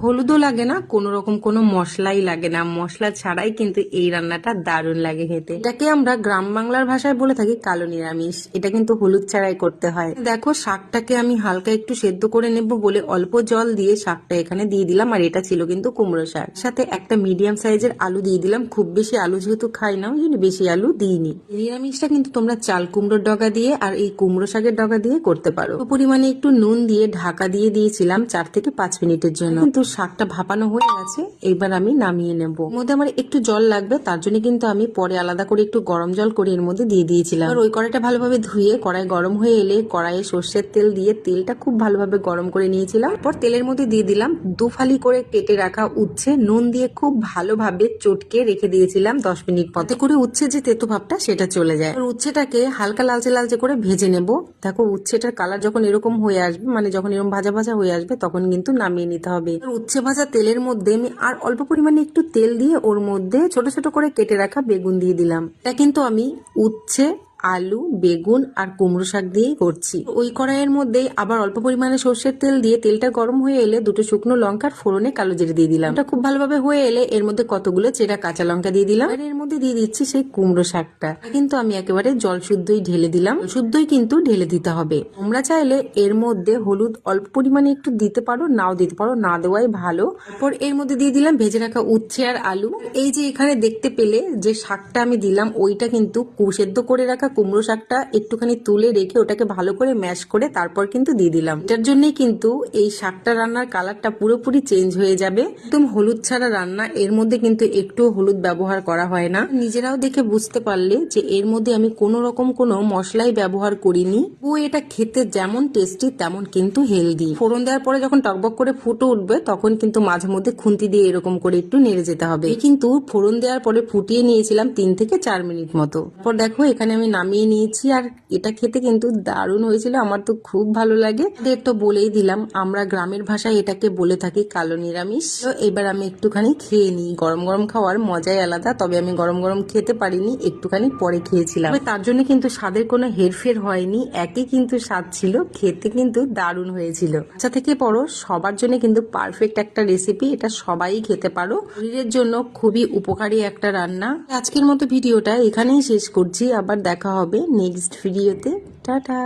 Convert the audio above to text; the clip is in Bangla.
হলুদও লাগে না, কোনো রকম কোনো মশলাই লাগে না, মশলা ছাড়াই কিন্তু এই রান্নাটা দারুণ লাগে খেতে। এটাকে আমরা গ্রাম বাংলার ভাষায় বলে থাকি কালো নিরামিষ। এটা কিন্তু হলুদ ছাড়াই করতে হয়। দেখো শাকটাকে আমি হালকা একটু সেদ্ধ করে নেব বলে অল্প জল দিয়ে শাকটা এখানে দিয়ে দিলাম। আর এটা ছিল কিন্তু কুমড়ো শাক, সাথে একটা মিডিয়াম সাইজের আলু দিয়ে দিলাম। খুব বেশি আলু যেহেতু খাই না, ওই জন্য বেশি আলু দিইনি। নিরামিষটা কিন্তু তোমরা চাল কুমড়োর ডগা দিয়ে আর এই কুমড়ো শাকের ডগা দিয়ে করতে পারো। পরিমাণে একটু নুন দিয়ে ঢাকা দিয়ে দিয়েছিলাম 4 থেকে 5 মিনিটের জন্য। কিন্তু শাকটা ভাপানো হয়ে গেছে, এবার আমি নামিয়ে নেব। এর মধ্যে আমার একটু জল লাগবে, তার জন্য কিন্তু আমি পরে আলাদা করে একটু গরম জল করে এর মধ্যে দিয়ে দিয়েছিলাম। আর ওই কড়াইটা ভালোভাবে ধুয়ে কড়াই গরম হয়ে এলে কড়াইয়ে সর্ষের তেল দিয়ে তেলটা খুব ভালোভাবে গরম করে নিয়েছিলাম। তারপর তেলের মধ্যে দিয়ে দিলাম 2 ফালি করে কেটে রাখা উচ্ছে, নুন দিয়ে খুব ভালোভাবে চটকে রেখে দিয়েছিলাম 10 মিনিট পথে করে উচ্ছে যে তেতো ভাবটা সেটা চলে যায়। আর উচ্ছেটাকে হালকা লালচে লালচে করে ভেজে নেব। দেখো উচ্ছেটার কালার যখন এরকম হয়ে আসবে, মানে যখন এরকম ভাজা ভাজা হয়ে আসবে, তখন কিন্তু নামিয়ে নিতে হবে। উচ্ছে ভাজা তেলের মধ্যে আমি আর অল্প পরিমাণে একটু তেল দিয়ে ওর মধ্যে ছোট ছোট করে কেটে রাখা বেগুন দিয়ে দিলাম। এটা কিন্তু আমি উচ্ছে, আলু, বেগুন আর কুমড়ো শাক দিয়েই করছি। ওই কড়াইয়ের মধ্যে আবার অল্প পরিমাণে সর্ষের তেল দিয়ে তেলটা গরম হয়ে এলে দুটো শুকনো লঙ্কার ফোড়নে কালো জিরে দিয়ে দিলাম। এটা খুব ভালোভাবে হয়ে এলে এর মধ্যে কতগুলো চেরা কাঁচা লঙ্কা দিয়ে দিলাম। আর এর মধ্যে দিয়ে দিচ্ছি সেই কুমড়ো শাকটা। কিন্তু আমি একেবারে জল শুদ্ধই ঢেলে দিলাম, শুদ্ধই কিন্তু ঢেলে দিতে হবে। তোমরা চাইলে এর মধ্যে হলুদ অল্প পরিমাণে একটু দিতে পারো, নাও দিতে পারো, না দেওয়াই ভালো। তারপর এর মধ্যে দিয়ে দিলাম ভেজে রাখা উচ্ছে আর আলু। এই যে এখানে দেখতে পেলে যে শাকটা আমি দিলাম, ওইটা কিন্তু সেদ্ধ করে রাখা কুমড়ো শাকটা একটুখানি তুলে রেখে ওটাকে ভালো করে ম্যাশ করে তারপর কিন্তু দিয়ে দিলাম। এটার জন্যই কিন্তু এই শাকটা রান্নার কালারটা পুরোপুরি চেঞ্জ হয়ে যাবে। একদম হলুদ ছাড়া রান্না, এর মধ্যে কিন্তু একটু হলুদ ব্যবহার করা হয় না। নিজেরাও দেখে বুঝতে পারলে যে এর মধ্যে আমি কোনো রকম কোনো মশলাই ব্যবহার করিনি। ও এটা খেতে যেমন টেস্টি তেমন কিন্তু হেলদি। ফোড়ন দেওয়ার পরে যখন টকবক করে ফুটে উঠবে তখন কিন্তু মাঝে মধ্যে খুন্তি দিয়ে এরকম করে একটু নেড়ে যেতে হবে। কিন্তু ফোড়ন দেওয়ার পরে ফুটিয়ে নিয়েছিলাম 3 থেকে 4 মিনিট মতো। তারপর দেখো এখানে আমি নামিয়ে নিয়েছি। আর এটা খেতে কিন্তু দারুণ হয়েছিল, আমার তো খুব ভালো লাগে। তো বলেই দিলাম আমরা গ্রামের ভাষায় এটাকে বলে থাকি কালো নিরামিষ। তো এবার আমি একটুখানি খেয়ে নিই। গরম গরম খাওয়ার মজাই আলাদা, তবে আমি গরম গরম খেতে পারিনি, একটুখানি পরে খেয়েছিলাম। তার জন্য কিন্তু স্বাদের কোনো হেরফের হয়নি, একই কিন্তু স্বাদ ছিল, খেতে কিন্তু দারুণ হয়েছিল। বাচ্চা থেকে বড় সবার জন্য কিন্তু পারফেক্ট একটা রেসিপি, এটা সবাই খেতে পারো। শরীরের জন্য খুবই উপকারী একটা রান্না। আজকের মতো ভিডিওটা এখানেই শেষ করছি, আবার দেখা হবে নেক্সট ভিডিওতে। টাটা।